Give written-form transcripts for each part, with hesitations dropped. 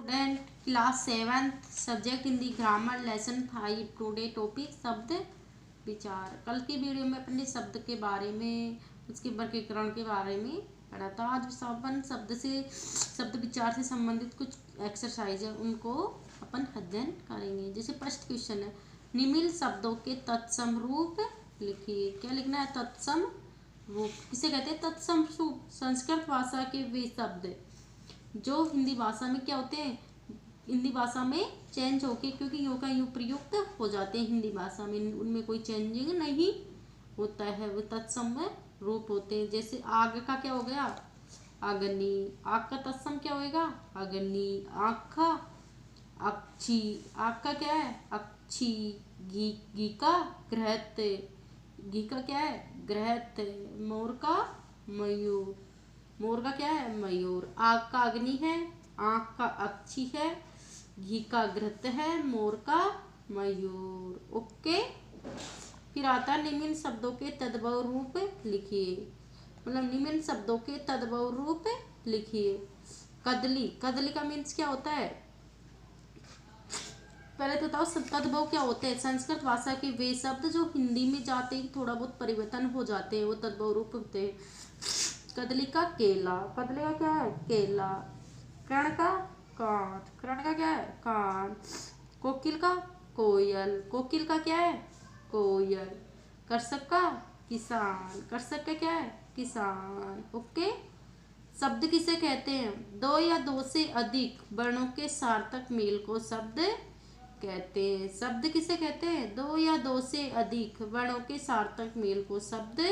Student class 7th subject Hindi grammar lesson 5 today topic शब्द विचार। कल की वीडियो में अपने शब्द के बारे में उसके वर्गीकरण के बारे में पढ़ा था। आज अपन शब्द विचार से संबंधित कुछ एक्सरसाइज है उनको अपन अध्ययन करेंगे। जैसे फर्स्ट क्वेश्चन है, निम्न शब्दों के तत्सम रूप लिखिए। क्या लिखना है? तत्सम रूप किसे कहते हैं? तत्सम रूप संस्कृत भाषा के वे शब्द जो हिंदी भाषा में क्या होते हैं, हिंदी भाषा में चेंज होके क्योंकि यो का यूं प्रयुक्त हो जाते हैं हिंदी भाषा में, उनमें कोई चेंजिंग नहीं होता है, वो तत्सम रूप होते हैं। जैसे आग का क्या हो गया? अग्नि। आग का तत्सम क्या होएगा? अग्नि। आँख का अक्षी। आग का क्या है? अक्षी। घी का घृत। घी का क्या है? घृत। मोर का मयूर। मोर का क्या है? मयूर। आग का अग्नि है, आँख का अक्षी है, घी का घृत है, मोर का मयूर। ओके। फिर आता है निम्न शब्दों के तद्भव रूप लिखिए। मतलब निम्न शब्दों के तद्भव रूप लिखिए। कदली। कदली का मीन्स क्या होता है? पहले तो बताओ तद्भव क्या होते हैं। संस्कृत भाषा के वे शब्द जो हिंदी में जाते ही थोड़ा बहुत परिवर्तन हो जाते हैं, वो तद्भव रूप होते हैं। कदली का केला। कदली का क्या है? केला। कर्ण का कांच। कर्ण का क्या है? कांच। कोकिल का कोयल। कोकिल का क्या है? कोयल। कृषक का किसान। कृषक का क्या है? किसान। ओके। शब्द किसे कहते हैं? दो या दो से अधिक वर्णों के सार्थक मेल को शब्द कहते हैं। शब्द किसे कहते हैं? दो या दो से अधिक वर्णों के सार्थक मेल को शब्द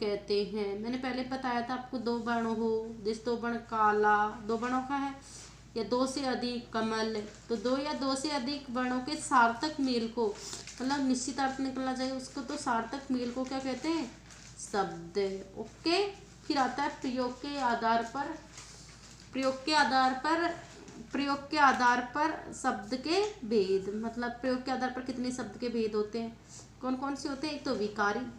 कहते हैं। मैंने पहले बताया था आपको, दो वर्ण हो, जिस दो वर्ण काला, दो वर्णों का है, या दो से अधिक कमल, तो दो या दो से अधिक वर्णों के सार्थक मेल को, मतलब निश्चित अर्थ निकलना चाहिए उसको, तो सार्थक मेल को क्या कहते हैं? शब्द। ओके। फिर आता है प्रयोग के आधार पर। प्रयोग के आधार पर शब्द के भेद। मतलब प्रयोग के आधार पर कितने शब्द के भेद होते हैं, कौन कौन से होते हैं? एक तो विकारी।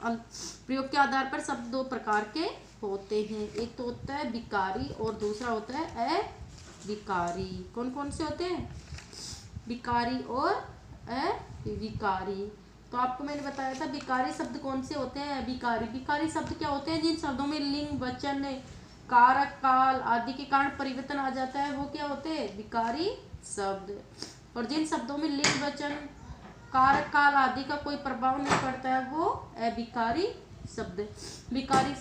प्रयोग के आधार पर शब्द दो प्रकार के होते हैं, एक तो होता है विकारी और दूसरा होता है अविकारी। कौन कौन से होते हैं? विकारी और अविकारी। तो आपको मैंने बताया था विकारी शब्द कौन से होते हैं, अविकारी। विकारी शब्द क्या होते हैं? जिन शब्दों में लिंग, वचन, कारक, काल आदि के कारण परिवर्तन आ जाता है, वो क्या होते हैं? विकारी शब्द। और जिन शब्दों में लिंग, वचन, कारक, काल आदि का कोई प्रभाव नहीं पड़ता है, वो अविकारी शब्द। विकारी।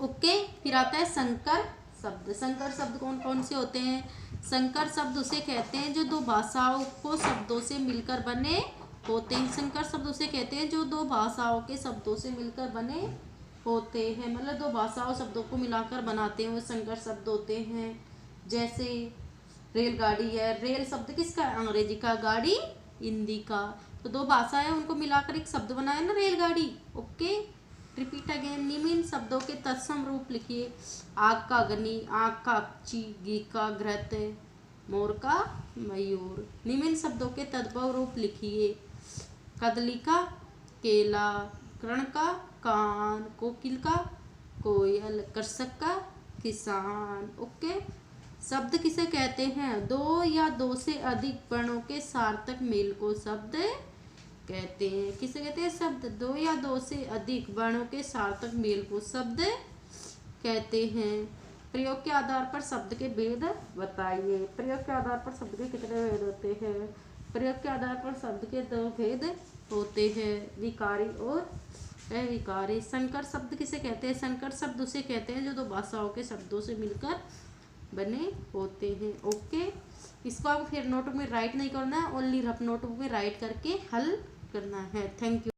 ओके। फिर आता है संकर शब्द। संकर शब्द कौन कौन से होते हैं? संकर शब्द उसे कहते हैं जो दो भाषाओं को शब्दों से मिलकर बने होते हैं। संकर शब्द उसे कहते हैं जो दो भाषाओं के शब्दों से मिलकर बने होते हैं, मतलब दो भाषाओं शब्दों को मिलाकर बनाते हैं, वो संकर शब्द होते हैं। जैसे रेलगाड़ी है, रेल शब्द किसका है? अंग्रेजी का। गाड़ी हिंदी का। तो दो भाषा है, उनको मिलाकर एक शब्द बनाया ना, रेलगाड़ी। ओके। Repeat again. निम्न शब्दों के तत्सम रूप लिखिए। आग का अग्नि, आँख का अक्षी, घी का घृत, मोर का मयूर। निम्न शब्दों के तद्भव रूप लिखिए। कदली का केला, कर्ण का कान, कोकिल का कोयल, कृषक का किसान। ओके। शब्द किसे कहते हैं? दो या दो से अधिक वर्णों के सार्थक मेल को शब्द कहते हैं। किसे कहते हैं? शब्द। दो या दो से अधिक वर्णों के सार्थक मेल को शब्द कहते हैं। प्रयोग के आधार पर शब्द के भेद बताइए। प्रयोग के आधार पर शब्द के कितने भेद होते हैं? प्रयोग के आधार पर शब्द के दो भेद होते हैं, विकारी और अविकारी। संकर शब्द किसे कहते हैं? संकर शब्द उसे कहते हैं जो दो भाषाओं के शब्दों से मिलकर बने होते हैं। ओके। इसको आप फिर नोटबुक में राइट नहीं करना है, ओनली रफ नोटबुक में राइट करके हल करना है। Thank you.